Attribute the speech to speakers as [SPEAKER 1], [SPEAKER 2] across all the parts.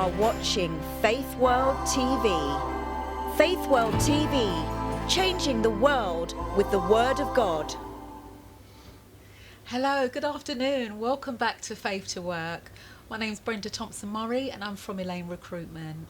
[SPEAKER 1] are watching Faith World TV. Faith World TV, changing the world with the Word of God.
[SPEAKER 2] Hello, good afternoon. Welcome back to Faith2WORK. My name's Brenda Thompson-Murray and I'm from Elaine Recruitment.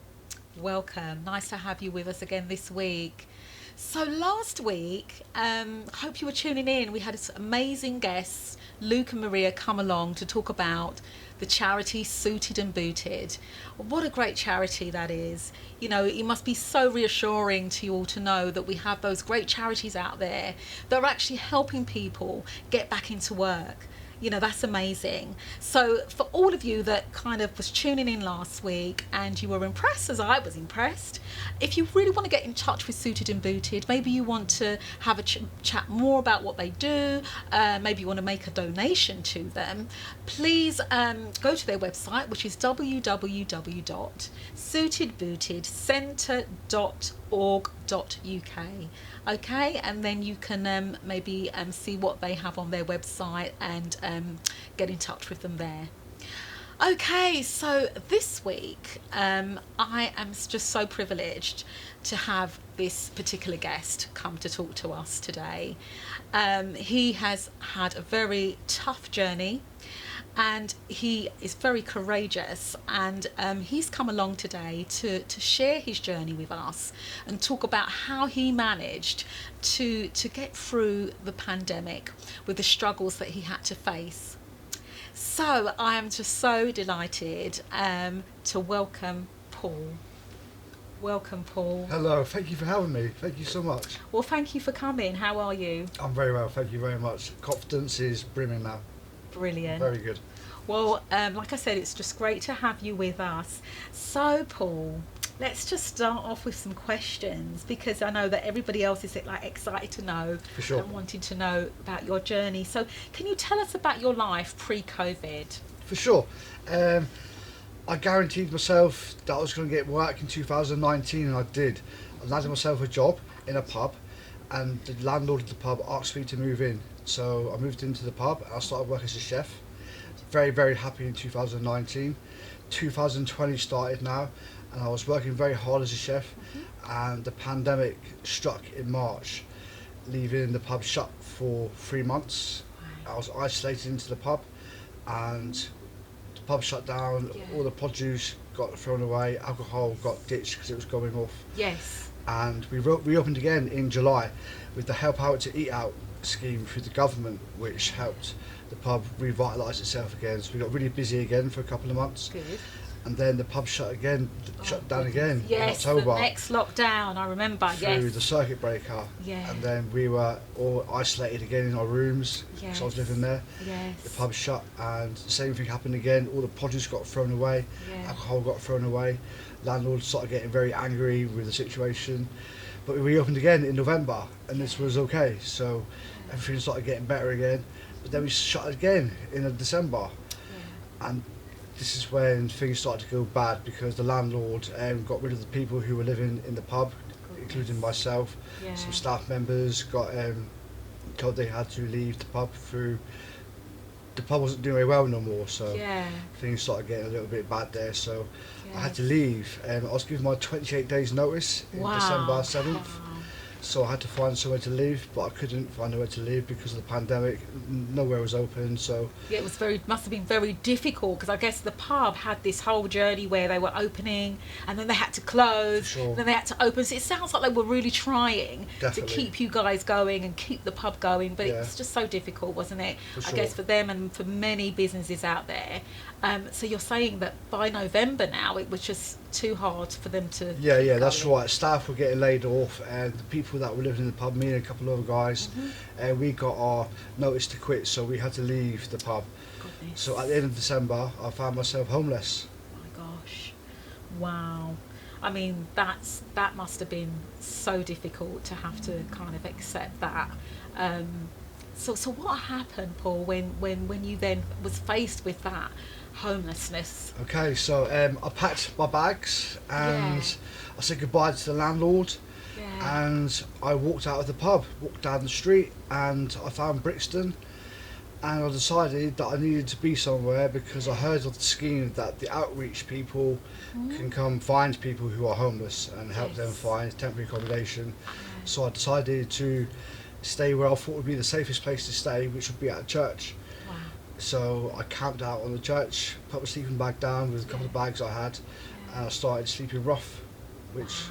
[SPEAKER 2] Welcome. Nice to have you with us again this week. So last week, hope you were tuning in. We had amazing guests, Luke and Maria, come along to talk about the charity Suited and Booted. What a great charity that is. You know, it must be so reassuring to you all to know that we have those great charities out there that are actually helping people get back into work. You know, that's amazing. So for all of you that kind of was tuning in last week and you were impressed as I was impressed, if you really want to get in touch with Suited and Booted, maybe you want to have a chat more about what they do, maybe you want to make a donation to them, please go to their website, which is www.suitedbootedcentre.org.uk. Okay, and then you can maybe see what they have on their website and get in touch with them there. Okay, so this week I am just so privileged to have this particular guest come to talk to us today. He has had a very tough journey and he is very courageous, and he's come along today to share his journey with us and talk about how he managed to get through the pandemic with the struggles that he had to face. So I am just so delighted to welcome Paul. Welcome, Paul.
[SPEAKER 3] Hello, thank you for having me. Thank you so much.
[SPEAKER 2] Well, thank you for coming. How are you?
[SPEAKER 3] I'm very well, thank you very much. Confidence is brimming now.
[SPEAKER 2] Brilliant.
[SPEAKER 3] Very good.
[SPEAKER 2] Well, like I said, it's just great to have you with us. So, Paul, let's just start off with some questions, because I know that everybody else is excited to know
[SPEAKER 3] For sure.
[SPEAKER 2] and wanting to know about your journey. So can you tell us about your life pre-COVID?
[SPEAKER 3] For sure. I guaranteed myself that I was going to get work in 2019, and I did. I landed myself a job in a pub, and the landlord of the pub asked me to move in. So I moved into the pub and I started working as a chef. Very, very happy in 2019. 2020 started now, and I was working very hard as a chef, and the pandemic struck in March, leaving the pub shut for 3 months. I was isolated into the pub, and the pub shut down. All the produce got thrown away, alcohol got ditched because it was going off.
[SPEAKER 2] Yes.
[SPEAKER 3] And we reopened again in July with the Help Out to Eat Out scheme through the government, which helped the pub revitalise itself again. So we got really busy again for a couple of months.
[SPEAKER 2] Good.
[SPEAKER 3] And then the pub shut down again in
[SPEAKER 2] Yes,
[SPEAKER 3] October.
[SPEAKER 2] the next lockdown, I remember.
[SPEAKER 3] Through the circuit breaker.
[SPEAKER 2] Yeah.
[SPEAKER 3] And then we were all isolated again in our rooms, because I was living there.
[SPEAKER 2] Yes.
[SPEAKER 3] The pub shut, and the same thing happened again. All the produce got thrown away, alcohol got thrown away. Landlords started getting very angry with the situation. But we reopened again in November, and this was okay. So everything started getting better again. But then we shut again in December. And this is when things started to go bad, because the landlord got rid of the people who were living in the pub, including myself. Some staff members got told they had to leave the pub through. The pub wasn't doing very well no more, so things started getting a little bit bad there. So I had to leave. I was given my 28 days notice in December 7th. So I had to find somewhere to live, but I couldn't find nowhere to live because of the pandemic. Nowhere was open, so
[SPEAKER 2] yeah, it was must have been very difficult, because I guess the pub had this whole journey where they were opening and then they had to close, and then they had to open. So it sounds like they were really trying to keep you guys going and keep the pub going, but it was just so difficult, wasn't it? I guess for them and for many businesses out there. So you're saying that by November now it was just too hard for them to
[SPEAKER 3] yeah, that's right. Staff were getting laid off, and the people that were living in the pub, me and a couple of other guys, we got our notice to quit, so we had to leave the pub.
[SPEAKER 2] Goodness.
[SPEAKER 3] So at the end of December I found myself homeless.
[SPEAKER 2] Oh my gosh, wow. I mean, that must have been so difficult to have to kind of accept that. So what happened, Paul, when you then was faced with that homelessness?
[SPEAKER 3] Okay, so I packed my bags and I said goodbye to the landlord, and I walked out of the pub, walked down the street, and I found Brixton, And I decided that I needed to be somewhere because I heard of the scheme that the outreach people can come find people who are homeless and help them find temporary accommodation. So I decided to stay where I thought would be the safest place to stay, which would be at a church.
[SPEAKER 2] Wow.
[SPEAKER 3] So I camped out on the church, put my sleeping bag down with a couple of bags I had, and I started sleeping rough, which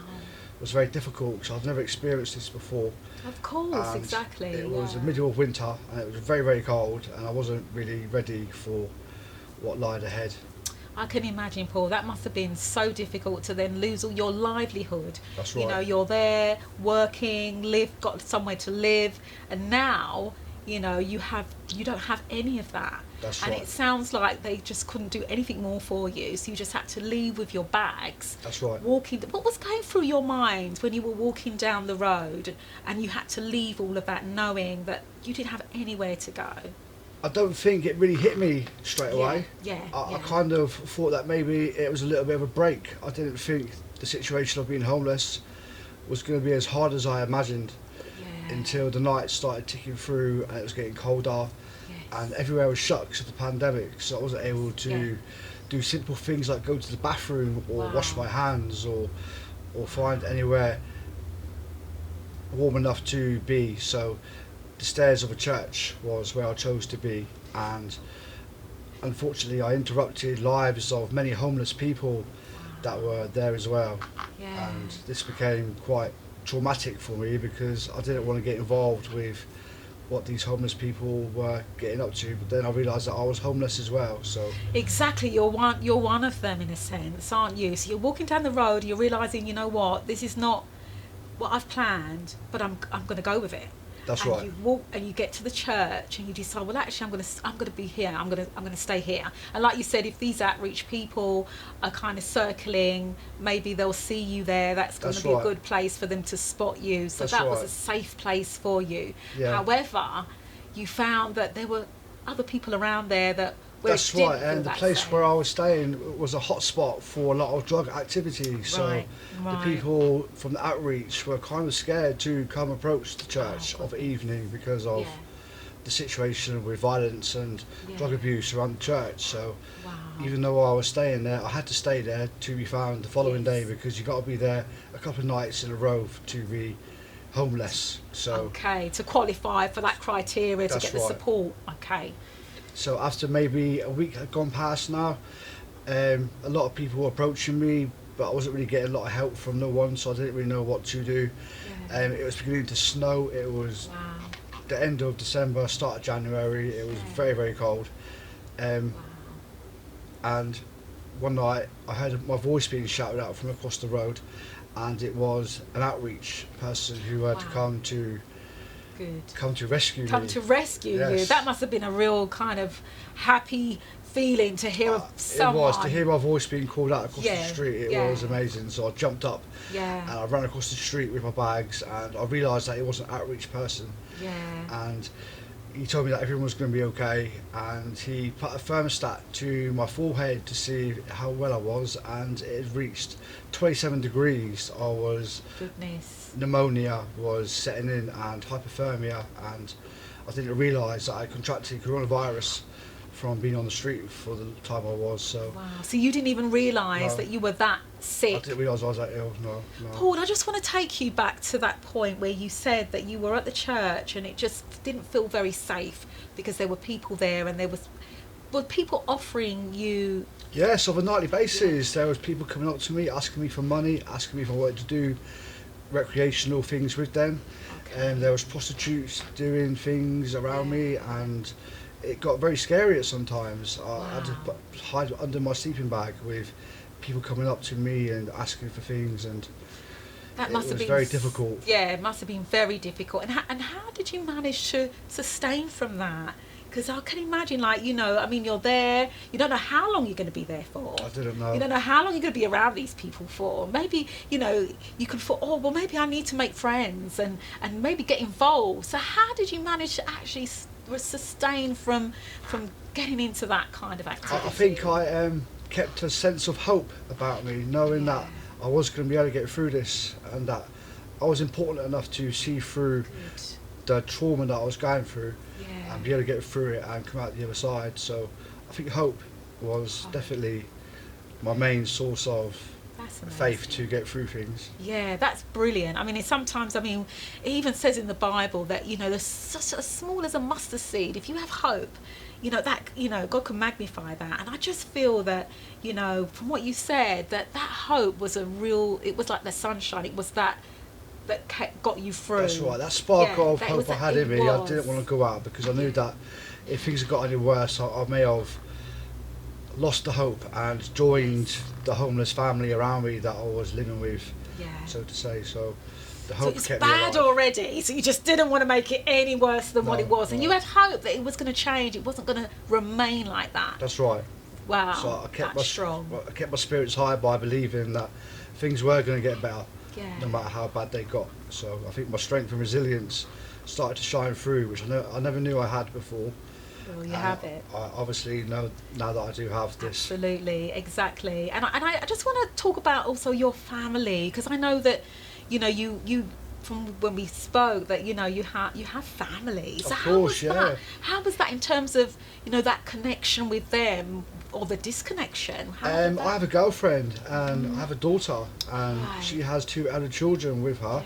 [SPEAKER 3] was very difficult because I've never experienced this before.
[SPEAKER 2] Of course,
[SPEAKER 3] And
[SPEAKER 2] exactly.
[SPEAKER 3] It was the middle of winter and it was very, very cold, and I wasn't really ready for what lied ahead.
[SPEAKER 2] I can imagine, Paul, that must have been so difficult to then lose all your livelihood.
[SPEAKER 3] That's right.
[SPEAKER 2] You know, you're there working, got somewhere to live, and now, you know, you don't have any of that.
[SPEAKER 3] That's
[SPEAKER 2] and
[SPEAKER 3] right.
[SPEAKER 2] it sounds like they just couldn't do anything more for you, so you just had to leave with your bags.
[SPEAKER 3] That's right.
[SPEAKER 2] What was going through your mind when you were walking down the road and you had to leave all of that, knowing that you didn't have anywhere to go?
[SPEAKER 3] I don't think it really hit me straight away. I kind of thought that maybe it was a little bit of a break. I didn't think the situation of being homeless was going to be as hard as I imagined until the night started ticking through and it was getting colder and everywhere was shut because of the pandemic, so I wasn't able to do simple things like go to the bathroom or wash my hands or find anywhere warm enough to be. So the stairs of a church was where I chose to be, and unfortunately I interrupted lives of many homeless people that were there as well. And this became quite traumatic for me because I didn't want to get involved with what these homeless people were getting up to, but then I realised that I was homeless as well. So
[SPEAKER 2] exactly, you're one of them in a sense, aren't you? So you're walking down the road, you're realising, you know what, this is not what I've planned, but I'm going to go with it.
[SPEAKER 3] That's
[SPEAKER 2] and
[SPEAKER 3] right.
[SPEAKER 2] You walk and you get to the church and you decide, well, actually, I'm going to be here. I'm going to stay here. And like you said, if these outreach people are kind of circling, maybe they'll see you there. That's going to be a good place for them to spot you. So that was a safe place for you.
[SPEAKER 3] Yeah.
[SPEAKER 2] However, you found that there were other people around there that.
[SPEAKER 3] That's right, and the place where I was staying was a hot spot for a lot of drug activity, so the people from the outreach were kind of scared to come approach the church of the evening because of the situation with violence and drug abuse around the church. So even though I was staying there, I had to stay there to be found the following day because you've got to be there a couple of nights in a row to be homeless. So
[SPEAKER 2] to qualify for that criteria to get the support.
[SPEAKER 3] So after maybe a week had gone past now, a lot of people were approaching me, but I wasn't really getting a lot of help from no one, so I didn't really know what to do. It was beginning to snow. It was the end of December, start of January. It was very, very cold. And one night I heard my voice being shouted out from across the road, and it was an outreach person who had come to rescue
[SPEAKER 2] you. That must have been a real kind of happy feeling to hear of someone.
[SPEAKER 3] It was, to hear my voice being called out across the street. It was amazing. So I jumped up and I ran across the street with my bags, and I realised that it was an outreach person. And he told me that everyone was going to be okay, and he put a thermostat to my forehead to see how well I was, and it had reached 27 degrees. I was pneumonia was setting in and hypothermia, and I didn't realise that I contracted coronavirus from being on the street for the time I was. So
[SPEAKER 2] so you didn't even realise that you were that sick?
[SPEAKER 3] I didn't realise I was that ill. No.
[SPEAKER 2] Paul, I just want to take you back to that point where you said that you were at the church and it just didn't feel very safe because there were people there, and were people offering you...
[SPEAKER 3] Yes, on a nightly basis. There was people coming up to me, asking me for money, asking me if I wanted to do recreational things with them. And there was prostitutes doing things around me, and it got very scary at sometimes. I had to hide under my sleeping bag with people coming up to me and asking for things, and
[SPEAKER 2] that must have been
[SPEAKER 3] very difficult.
[SPEAKER 2] Yeah, it must have been very difficult. And how did you manage to sustain from that? Because I can imagine, like, you know, I mean, you're there, you don't know how long you're going to be there for.
[SPEAKER 3] I didn't know.
[SPEAKER 2] You don't know how long you're going to be around these people for. Maybe, you know, you could thought, oh, well, maybe I need to make friends and maybe get involved. So how did you manage to actually sustain from getting into that kind of activity?
[SPEAKER 3] I think I kept a sense of hope about me, knowing that I was going to be able to get through this, and that I was important enough to see through the trauma that I was going through
[SPEAKER 2] Yeah.
[SPEAKER 3] and be able to get through it and come out the other side. So I think hope was definitely my main source of
[SPEAKER 2] That's
[SPEAKER 3] faith
[SPEAKER 2] amazing.
[SPEAKER 3] to get through things.
[SPEAKER 2] Yeah, that's brilliant. I mean, sometimes, it even says in the Bible that, there's such as small as a mustard seed. If you have hope, God can magnify that. And I just feel that, from what you said, that hope was it was like the sunshine. It was that got you through.
[SPEAKER 3] That's right. That spark of hope I had in me, I didn't want to go out because I knew that if things had got any worse, I may have lost the hope and joined the homeless family around me that I was living with, so to say. So the hope
[SPEAKER 2] it's
[SPEAKER 3] kept me alive.
[SPEAKER 2] bad already, so you just didn't want to make it any worse than what it was, and you had hope that it was going to change. It wasn't going to remain like that.
[SPEAKER 3] That's right.
[SPEAKER 2] Wow.
[SPEAKER 3] So I kept
[SPEAKER 2] strong.
[SPEAKER 3] I kept my spirits high by believing that things were going to get better, no matter how bad they got. So I think my strength and resilience started to shine through, which I never knew I had before.
[SPEAKER 2] Well, you have it.
[SPEAKER 3] I obviously know now that I do have this.
[SPEAKER 2] Absolutely, exactly. And I just want to talk about also your family, because I know that, you from when we spoke that you have family. So
[SPEAKER 3] Of course,
[SPEAKER 2] that? How was that in terms of that connection with them or the disconnection?
[SPEAKER 3] I have a girlfriend and I have a daughter, and she has 2 elder children with her.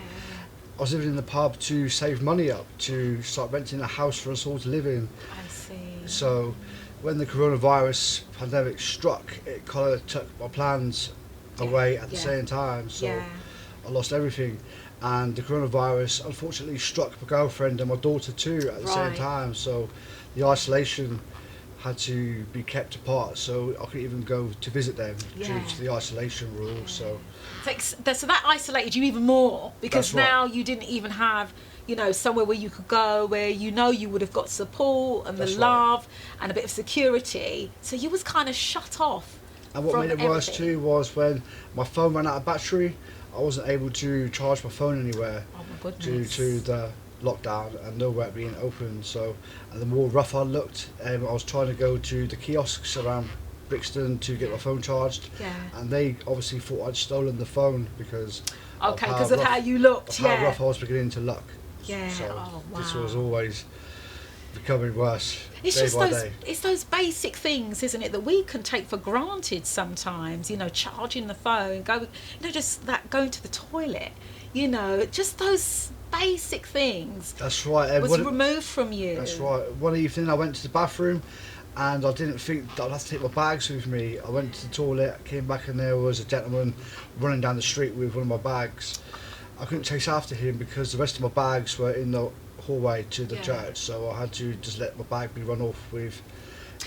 [SPEAKER 3] I was living in the pub to save money up to start renting a house for us all to live in.
[SPEAKER 2] I see.
[SPEAKER 3] So when the coronavirus pandemic struck, it kind of took my plans away at the same time. So I lost everything. And the coronavirus unfortunately struck my girlfriend and my daughter too at the same time. So the isolation had to be kept apart, so I couldn't even go to visit them due to the isolation rules. So
[SPEAKER 2] that isolated you even more, because
[SPEAKER 3] That's right.
[SPEAKER 2] now you didn't even have somewhere where you could go where you would have got support and
[SPEAKER 3] That's
[SPEAKER 2] the
[SPEAKER 3] right.
[SPEAKER 2] love and a bit of security. So you was kind of shut off.
[SPEAKER 3] And what made it worse too was when my phone ran out of battery, I wasn't able to charge my phone anywhere due to the lockdown and nowhere being open. So, and the more rough I looked, I was trying to go to the kiosks around Brixton to get my phone charged, and they obviously thought I'd stolen the phone because
[SPEAKER 2] of how you looked,
[SPEAKER 3] how rough I was beginning to look.
[SPEAKER 2] Yeah.
[SPEAKER 3] So this was always becoming worse.
[SPEAKER 2] It's
[SPEAKER 3] day
[SPEAKER 2] just
[SPEAKER 3] by day.
[SPEAKER 2] It's those basic things, isn't it, that we can take for granted sometimes. Charging the phone, just that going to the toilet. Just those basic things.
[SPEAKER 3] That's right.
[SPEAKER 2] Was removed from you.
[SPEAKER 3] That's right. One evening I went to the bathroom and I didn't think that I'd have to take my bags with me. I went to the toilet, came back, and there was a gentleman running down the street with one of my bags. I couldn't chase after him because the rest of my bags were in the hallway to the church, so I had to just let my bag be run off with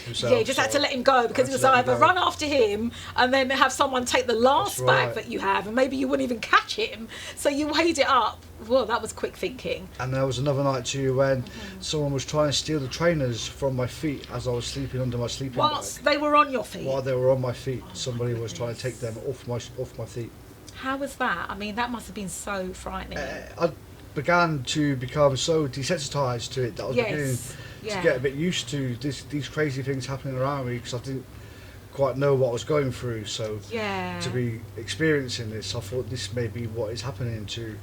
[SPEAKER 3] himself.
[SPEAKER 2] Yeah, you just had to let him go, because it was either run after him and then have someone take the last bag that you have, and maybe you wouldn't even catch him, so you weighed it up. Well, that was quick thinking.
[SPEAKER 3] And there was another night too when someone was trying to steal the trainers from my feet as I was sleeping under my sleeping
[SPEAKER 2] Whilst
[SPEAKER 3] bag.
[SPEAKER 2] they were on your feet?
[SPEAKER 3] While they were on my feet, somebody was trying to take them off my feet.
[SPEAKER 2] How was that? I mean, that must have been so frightening.
[SPEAKER 3] I began to become so desensitised to it that I was beginning to get a bit used to these crazy things happening around me, because I didn't quite know what I was going through. So to be experiencing this, I thought this may be what is happening to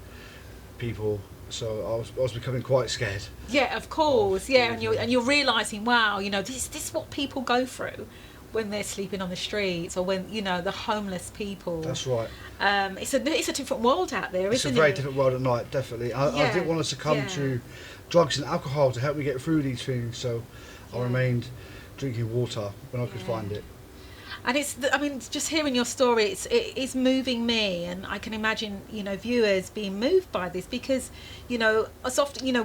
[SPEAKER 3] people. So I was becoming quite scared.
[SPEAKER 2] Yeah, of course. Yeah, and you're realising, wow, this is what people go through when they're sleeping on the streets, or when the homeless people.
[SPEAKER 3] That's right.
[SPEAKER 2] It's a different world out there, isn't it?
[SPEAKER 3] It's a very different world at night, definitely. I didn't want to succumb to drugs and alcohol to help me get through these things, so I remained drinking water when I could find it.
[SPEAKER 2] And just hearing your story, it's moving me, and I can imagine, viewers being moved by this, because, as often,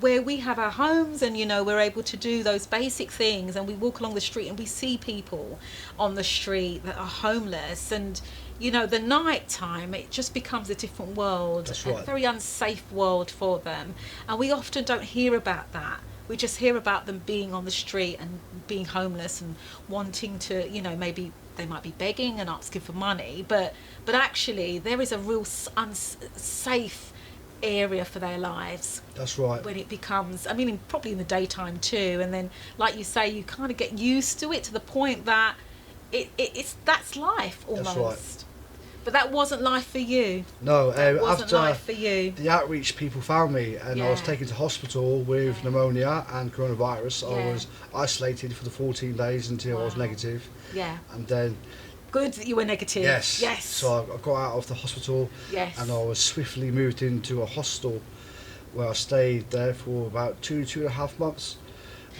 [SPEAKER 2] where we have our homes and, we're able to do those basic things, and we walk along the street and we see people on the street that are homeless, and, the night time, it just becomes a different world.
[SPEAKER 3] That's right.
[SPEAKER 2] A very unsafe world for them. And we often don't hear about that. We just hear about them being on the street and being homeless and wanting to, maybe they might be begging and asking for money, but actually there is a real unsafe area for their lives.
[SPEAKER 3] That's right.
[SPEAKER 2] When it becomes, probably in the daytime too, and then, like you say, you kind of get used to it to the point that it's that's life almost.
[SPEAKER 3] That's right.
[SPEAKER 2] But that wasn't life for you.
[SPEAKER 3] No,
[SPEAKER 2] Wasn't
[SPEAKER 3] after
[SPEAKER 2] life for you.
[SPEAKER 3] the outreach, people found me, and I was
[SPEAKER 2] Yeah.
[SPEAKER 3] taken to hospital with pneumonia and coronavirus. I
[SPEAKER 2] Yeah.
[SPEAKER 3] was isolated for the 14 days until I was
[SPEAKER 2] Wow.
[SPEAKER 3] negative,
[SPEAKER 2] Yeah.
[SPEAKER 3] and then
[SPEAKER 2] Good that you were negative.
[SPEAKER 3] yes,
[SPEAKER 2] Yes.
[SPEAKER 3] so I got out of the hospital,
[SPEAKER 2] Yes.
[SPEAKER 3] and I was swiftly moved into a hostel where I stayed there for about 2.5 months.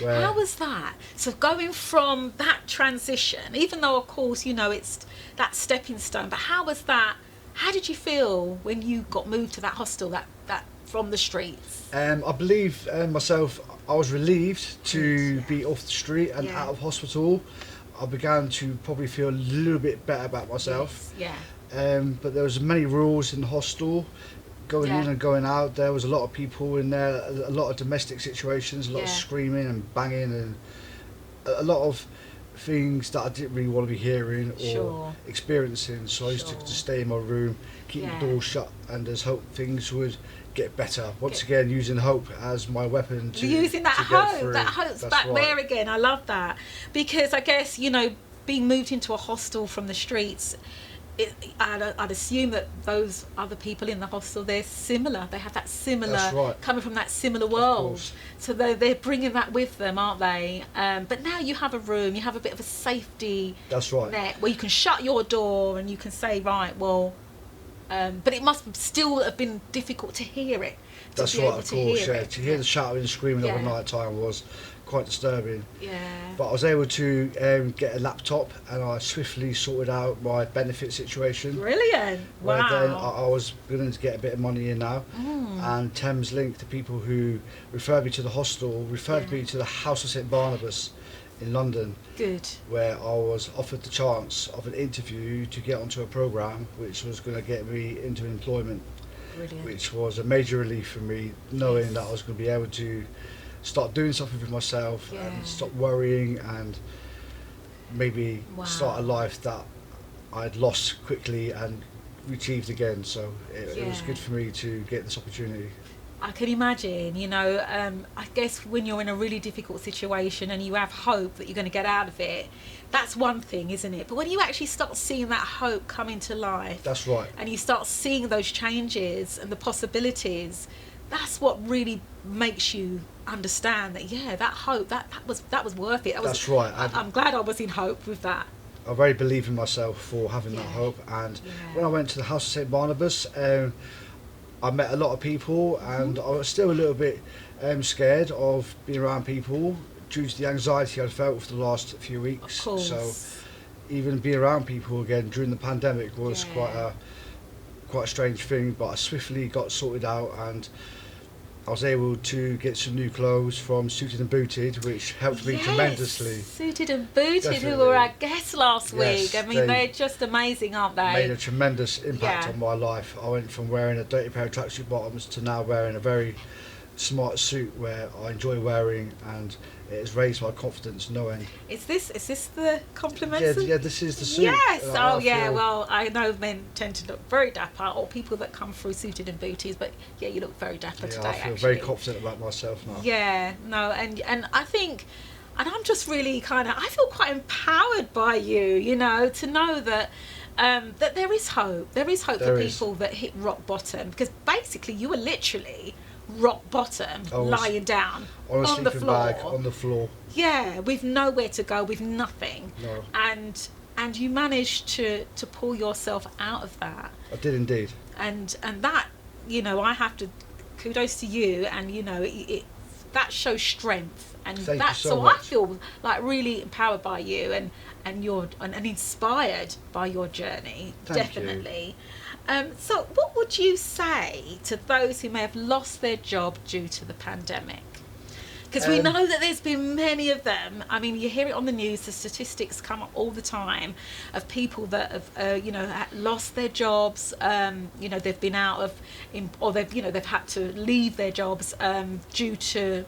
[SPEAKER 3] Where
[SPEAKER 2] How was that? So going from that transition, even though of course, you know, it's that stepping stone, but how was that? How did you feel when you got moved to that hostel, that from the streets?
[SPEAKER 3] I believe myself, I was relieved to
[SPEAKER 2] Good,
[SPEAKER 3] be off the street and
[SPEAKER 2] Yeah.
[SPEAKER 3] out of hospital. I began to probably feel a little bit better about myself.
[SPEAKER 2] Yeah.
[SPEAKER 3] But there was many rules in the hostel, going
[SPEAKER 2] Yeah.
[SPEAKER 3] in and going out. There was a lot of people in there, a lot of domestic situations, a lot of
[SPEAKER 2] Yeah.
[SPEAKER 3] screaming and banging, and a lot of things that I didn't really want to be hearing or
[SPEAKER 2] Sure.
[SPEAKER 3] experiencing. So I used to
[SPEAKER 2] Sure.
[SPEAKER 3] just stay in my room, keep
[SPEAKER 2] Yeah.
[SPEAKER 3] the door shut, and just hope things would get better. Once again, using hope as my weapon to
[SPEAKER 2] Using that
[SPEAKER 3] to get
[SPEAKER 2] hope,
[SPEAKER 3] through.
[SPEAKER 2] that hope's
[SPEAKER 3] That's
[SPEAKER 2] back
[SPEAKER 3] right.
[SPEAKER 2] there again. I love that, because I guess, you know, being moved into a hostel from the streets, I'd assume that those other people in the hostel, they're similar. They have that similar,
[SPEAKER 3] That's right.
[SPEAKER 2] coming from that similar world.
[SPEAKER 3] course.
[SPEAKER 2] So they're bringing that with them, aren't they? But now you have a room, you have a bit of a safety
[SPEAKER 3] That's right.
[SPEAKER 2] net where you can shut your door and you can say, right, well, but it must still have been difficult to hear it. To
[SPEAKER 3] That's
[SPEAKER 2] be
[SPEAKER 3] right,
[SPEAKER 2] able
[SPEAKER 3] of
[SPEAKER 2] to
[SPEAKER 3] course.
[SPEAKER 2] hear
[SPEAKER 3] Yeah,
[SPEAKER 2] it.
[SPEAKER 3] to hear the shouting and screaming
[SPEAKER 2] Yeah.
[SPEAKER 3] over night time was quite disturbing.
[SPEAKER 2] Yeah.
[SPEAKER 3] But I was able to get a laptop, and I swiftly sorted out my benefit situation.
[SPEAKER 2] Brilliant.
[SPEAKER 3] Where then
[SPEAKER 2] Wow.
[SPEAKER 3] I was beginning to get a bit of money in now. And Thames Link, the people who referred me to the hostel, referred
[SPEAKER 2] Yeah.
[SPEAKER 3] me to the House of St Barnabas in London,
[SPEAKER 2] Good.
[SPEAKER 3] where I was offered the chance of an interview to get onto a programme which was going to get me into employment,
[SPEAKER 2] Brilliant.
[SPEAKER 3] which was a major relief for me, knowing that I was going to be able to start doing something for myself
[SPEAKER 2] Yeah.
[SPEAKER 3] and stop worrying, and maybe
[SPEAKER 2] Wow.
[SPEAKER 3] start a life that I'd lost quickly and retrieved again. So it was
[SPEAKER 2] Yeah.
[SPEAKER 3] good for me to get this opportunity.
[SPEAKER 2] I can imagine, you know, I guess when you're in a really difficult situation and you have hope that you're going to get out of it, that's one thing, isn't it? But when you actually start seeing that hope come into life,
[SPEAKER 3] That's right.
[SPEAKER 2] and you start seeing those changes and the possibilities, that's what really makes you understand that, yeah, that hope, that was worth it.
[SPEAKER 3] That's right.
[SPEAKER 2] I'm glad I was in hope with that.
[SPEAKER 3] I very believe in myself for having that
[SPEAKER 2] Yeah.
[SPEAKER 3] hope. And
[SPEAKER 2] Yeah.
[SPEAKER 3] when I went to the House of St Barnabas, I met a lot of people, and I was still a little bit scared of being around people due to the anxiety I'd felt for the last few weeks.
[SPEAKER 2] Of course.
[SPEAKER 3] So even being around people again during the pandemic was
[SPEAKER 2] Yeah.
[SPEAKER 3] quite a strange thing, but I swiftly got sorted out, and I was able to get some new clothes from Suited and Booted, which helped me
[SPEAKER 2] Yes,
[SPEAKER 3] tremendously.
[SPEAKER 2] Suited and Booted, who
[SPEAKER 3] Definitely.
[SPEAKER 2] were our guests last
[SPEAKER 3] Yes,
[SPEAKER 2] week. I mean,
[SPEAKER 3] they
[SPEAKER 2] they're just amazing, aren't they?
[SPEAKER 3] Made a tremendous impact
[SPEAKER 2] Yeah.
[SPEAKER 3] on my life. I went from wearing a dirty pair of tracksuit bottoms to now wearing a very smart suit where I enjoy wearing, and it has raised my confidence knowing.
[SPEAKER 2] Is this the compliments?
[SPEAKER 3] Yeah, this is the suit.
[SPEAKER 2] Yes.
[SPEAKER 3] and I
[SPEAKER 2] Oh, yeah.
[SPEAKER 3] feel-
[SPEAKER 2] Well, I know men tend to look very dapper, or people that come through Suited and Booties, but yeah, you look very dapper
[SPEAKER 3] yeah,
[SPEAKER 2] today.
[SPEAKER 3] I feel
[SPEAKER 2] actually.
[SPEAKER 3] very confident about myself now.
[SPEAKER 2] Yeah. No, and I think, and I'm just really I feel quite empowered by you. You know, to know that. That there is hope. There is hope
[SPEAKER 3] There
[SPEAKER 2] for
[SPEAKER 3] is.
[SPEAKER 2] people that hit rock bottom, because basically you were literally rock bottom,
[SPEAKER 3] I was
[SPEAKER 2] lying down
[SPEAKER 3] On a
[SPEAKER 2] on the
[SPEAKER 3] sleeping
[SPEAKER 2] floor.
[SPEAKER 3] bag on the floor.
[SPEAKER 2] Yeah, with nowhere to go, with nothing.
[SPEAKER 3] No,
[SPEAKER 2] And you managed to pull yourself out of that.
[SPEAKER 3] I did indeed.
[SPEAKER 2] And that, you know, I have to kudos to you, and you know, it that shows strength, and
[SPEAKER 3] Thank you
[SPEAKER 2] that
[SPEAKER 3] so
[SPEAKER 2] I
[SPEAKER 3] much.
[SPEAKER 2] feel like really empowered by you, and you're and inspired by your journey.
[SPEAKER 3] Thank you.
[SPEAKER 2] Definitely. So what would you say to those who may have lost their job due to the pandemic? Because we know that there's been many of them. I mean, you hear it on the news. The statistics come up all the time of people that have, you know, lost their jobs. You know, they've been out of, or they've, you know, they've had to leave their jobs due to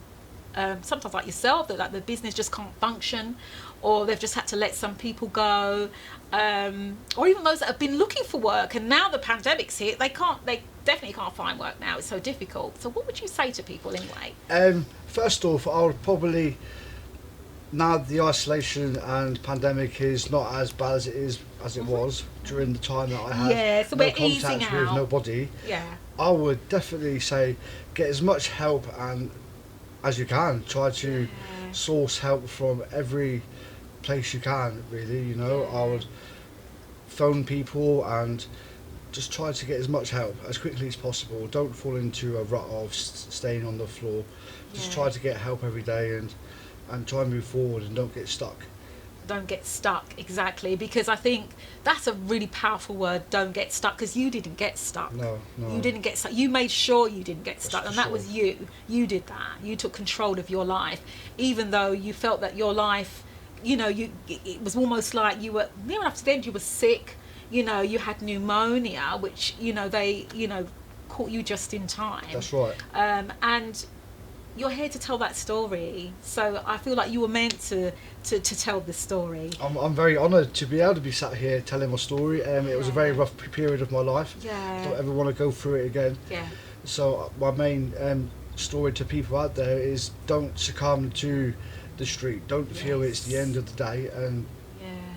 [SPEAKER 2] sometimes like yourself, that like the business just can't function, or they've just had to let some people go, or even those that have been looking for work, and now the pandemic's hit, they definitely can't find work now. It's so difficult. So what would you say to people anyway?
[SPEAKER 3] First off, I would probably now the isolation and pandemic is not as bad as it was during the time that I had
[SPEAKER 2] So
[SPEAKER 3] no
[SPEAKER 2] we're easing
[SPEAKER 3] contact with
[SPEAKER 2] out.
[SPEAKER 3] nobody.
[SPEAKER 2] Yeah.
[SPEAKER 3] I would definitely say get as much help and as you can. Try to source help from every place you can. Really, you know, I would phone people and just try to get as much help as quickly as possible. Don't fall into a rut of staying on the floor. Just try to get help every day and try and move forward and don't get stuck.
[SPEAKER 2] Don't get stuck, exactly, because I think that's a really powerful word, don't get stuck, because you didn't get stuck.
[SPEAKER 3] No.
[SPEAKER 2] You didn't get stuck. You made sure you didn't get stuck, and that was you. You did that. You took control of your life, even though you felt that your life, you know, it was almost like you were, near enough to the end, you were sick. You know, you had pneumonia, which, you know, they, you know, caught you just in time.
[SPEAKER 3] That's right.
[SPEAKER 2] And you're here to tell that story, so I feel like you were meant to tell this story.
[SPEAKER 3] I'm very honoured to be able to be sat here telling my story. It was a very rough period of my life. I don't ever want to go through it again. So my main story to people out there is don't succumb to the street. Don't feel it's the end of the day, and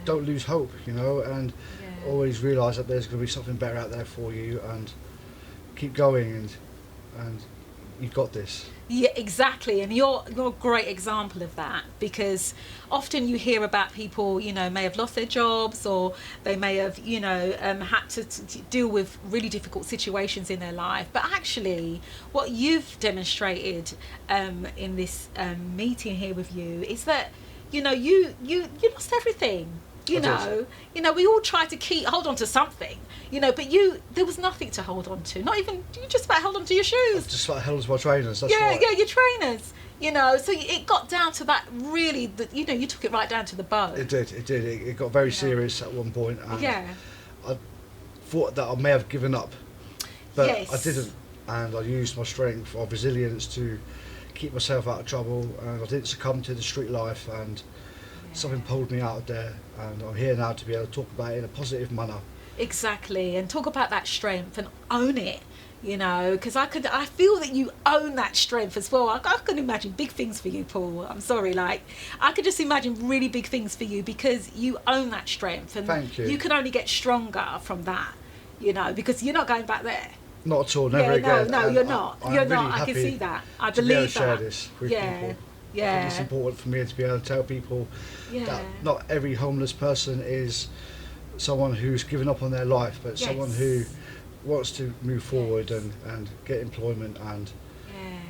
[SPEAKER 3] don't lose hope, you know, and always realise that there's going to be something better out there for you, and keep going, and you've got this.
[SPEAKER 2] Yeah, exactly, and you're a great example of that, because often you hear about people, you know, may have lost their jobs, or they may have, you know, had to deal with really difficult situations in their life. But actually, what you've demonstrated in this meeting here with you is that, you know, you lost everything. You know, we all try to hold on to something, you know, but there was nothing to hold on to. Not even, you just about held on to your shoes.
[SPEAKER 3] I just about held on to my trainers, that's right.
[SPEAKER 2] Yeah, your trainers, you know, so it got down to that really, you know, you took it right down to the bone.
[SPEAKER 3] It did. It got very serious at one point, and I thought that I may have given up, but I didn't, and I used my strength of resilience to keep myself out of trouble, and I didn't succumb to the street life, and something pulled me out of there, and I'm here now to be able to talk about it in a positive manner.
[SPEAKER 2] Exactly, and talk about that strength and own it, you know, because I feel that you own that strength as well. I can imagine big things for you, Paul. I'm sorry, like, I could just imagine really big things for you, because you own that strength, and
[SPEAKER 3] thank you.
[SPEAKER 2] You can only get stronger from that, you know, because you're not going back there.
[SPEAKER 3] Not at all, never again.
[SPEAKER 2] No, you're not.
[SPEAKER 3] I'm
[SPEAKER 2] you're
[SPEAKER 3] really
[SPEAKER 2] not. I can see that. I
[SPEAKER 3] to
[SPEAKER 2] believe
[SPEAKER 3] be able to
[SPEAKER 2] that.
[SPEAKER 3] share this with people. I think it's important for me to be able to tell people that not every homeless person is someone who's given up on their life, but someone who wants to move forward and get employment and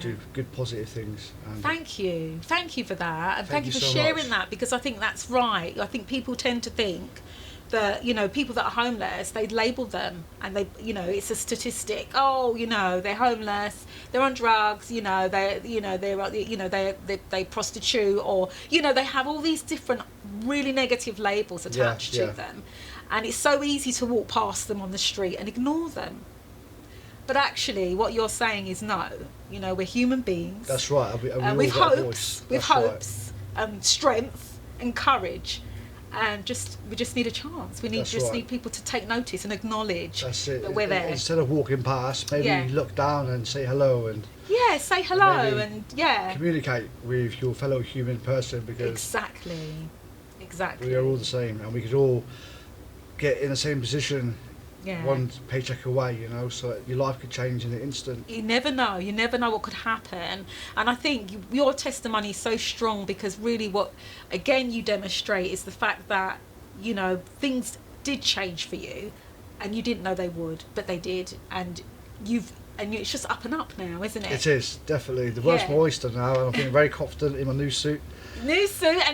[SPEAKER 3] do good positive things. And
[SPEAKER 2] thank you for that, and thank you for
[SPEAKER 3] so
[SPEAKER 2] sharing
[SPEAKER 3] much.
[SPEAKER 2] that, because I think that's right. I think people tend to think that, you know, people that are homeless, they label them, and they, you know, it's a statistic. Oh, you know, they're homeless, they're on drugs, you know, they prostitute, or, you know, they have all these different really negative labels attached to them, and it's so easy to walk past them on the street and ignore them. But actually, what you're saying is no. You know, we're human beings.
[SPEAKER 3] That's right.
[SPEAKER 2] With hopes, strength and courage. And we just need a chance. We need need people to take notice and acknowledge that we're there.
[SPEAKER 3] Instead of walking past, maybe look down and say hello, and
[SPEAKER 2] say hello, and
[SPEAKER 3] communicate with your fellow human person, because
[SPEAKER 2] exactly
[SPEAKER 3] we are all the same, and we could all get in the same position. One paycheck away, you know, so your life could change in an instant.
[SPEAKER 2] You never know what could happen. And I think your testimony is so strong, because really what, again, you demonstrate is the fact that, you know, things did change for you, and you didn't know they would, but they did, and it's just up and up now, isn't it?
[SPEAKER 3] It is, definitely. The world's my oyster now, and I'm feeling very confident in my new suit.
[SPEAKER 2] And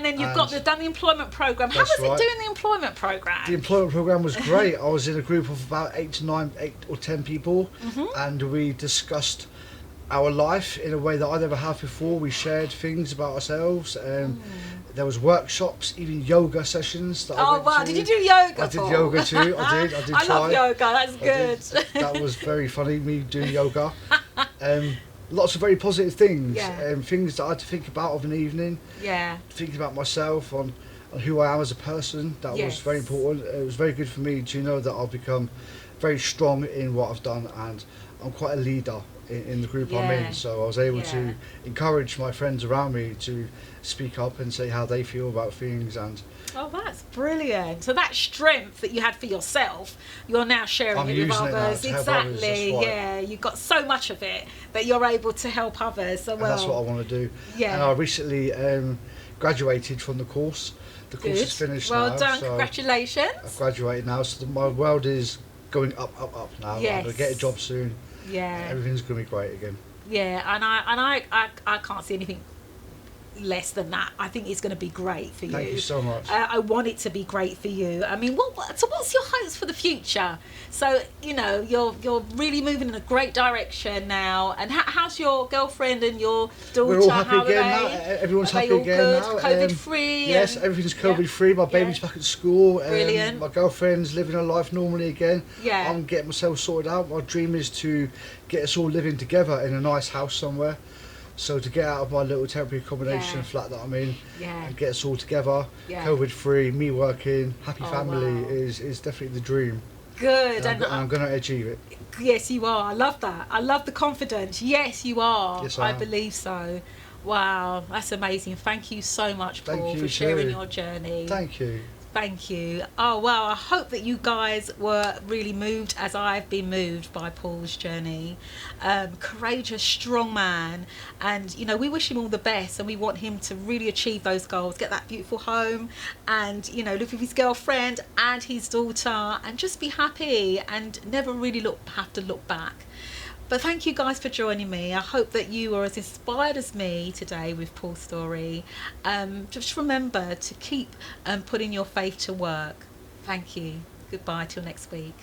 [SPEAKER 2] then you've done the employment programme. How was it doing the employment programme?
[SPEAKER 3] The employment programme was great. I was in a group of about 8 or 10 people, and we discussed our life in a way that I never have before. We shared things about ourselves, and there was workshops, even yoga sessions that I went to.
[SPEAKER 2] Did you do yoga?
[SPEAKER 3] I did yoga too. I did
[SPEAKER 2] I love yoga. That's good.
[SPEAKER 3] That was very funny, me doing yoga. Lots of very positive things, things that I had to think about of an evening. Thinking about myself, on who I am as a person. That was very important. It was very good for me to know that I've become very strong in what I've done, and I'm quite a leader in the group I'm in. So I was able to encourage my friends around me to speak up and say how they feel about things. And
[SPEAKER 2] oh, that's brilliant. So that strength that you had for yourself, you're now sharing it with others. Exactly. Yeah, you've got so much of it that you're able to help others. So well,
[SPEAKER 3] and that's what I want to do.
[SPEAKER 2] Yeah.
[SPEAKER 3] And I recently graduated from the course. The course is finished now.
[SPEAKER 2] Well done,
[SPEAKER 3] so
[SPEAKER 2] congratulations.
[SPEAKER 3] I've graduated now, so my world is going up now.
[SPEAKER 2] Yes.
[SPEAKER 3] I'm going to get a job soon.
[SPEAKER 2] Yeah.
[SPEAKER 3] Everything's going to be great again.
[SPEAKER 2] Yeah, and I can't see anything less than that. I think it's going to be great for you.
[SPEAKER 3] Thank you so much.
[SPEAKER 2] I want it to be great for you. I mean, so what's your hopes for the future? So, you know, you're really moving in a great direction now. And how's your girlfriend and your daughter?
[SPEAKER 3] We're all happy
[SPEAKER 2] how
[SPEAKER 3] again
[SPEAKER 2] are they?
[SPEAKER 3] now. Everyone's
[SPEAKER 2] Are they
[SPEAKER 3] happy
[SPEAKER 2] all
[SPEAKER 3] again
[SPEAKER 2] good?
[SPEAKER 3] now.
[SPEAKER 2] COVID free?
[SPEAKER 3] Yes, everything's COVID free. My baby's back at school.
[SPEAKER 2] Brilliant.
[SPEAKER 3] My girlfriend's living her life normally again.
[SPEAKER 2] Yeah.
[SPEAKER 3] I'm getting myself sorted out. My dream is to get us all living together in a nice house somewhere. So to get out of my little temporary accommodation flat that I'm in and get us all together, COVID free, me working, happy family is definitely the dream.
[SPEAKER 2] Good.
[SPEAKER 3] And I'm going to achieve it.
[SPEAKER 2] Yes, you are. I love that. I love the confidence. Yes, you are.
[SPEAKER 3] Yes,
[SPEAKER 2] I believe so. Wow, that's amazing. Thank you so much, Paul, for sharing your journey.
[SPEAKER 3] Thank you.
[SPEAKER 2] Thank you. Oh, wow. I hope that you guys were really moved as I've been moved by Paul's journey. Courageous, strong man. And, you know, we wish him all the best and we want him to really achieve those goals, get that beautiful home and, you know, live with his girlfriend and his daughter and just be happy and never really have to look back. But thank you guys for joining me. I hope that you were as inspired as me today with Paul's story. Just remember to keep putting your faith to work. Thank you. Goodbye till next week.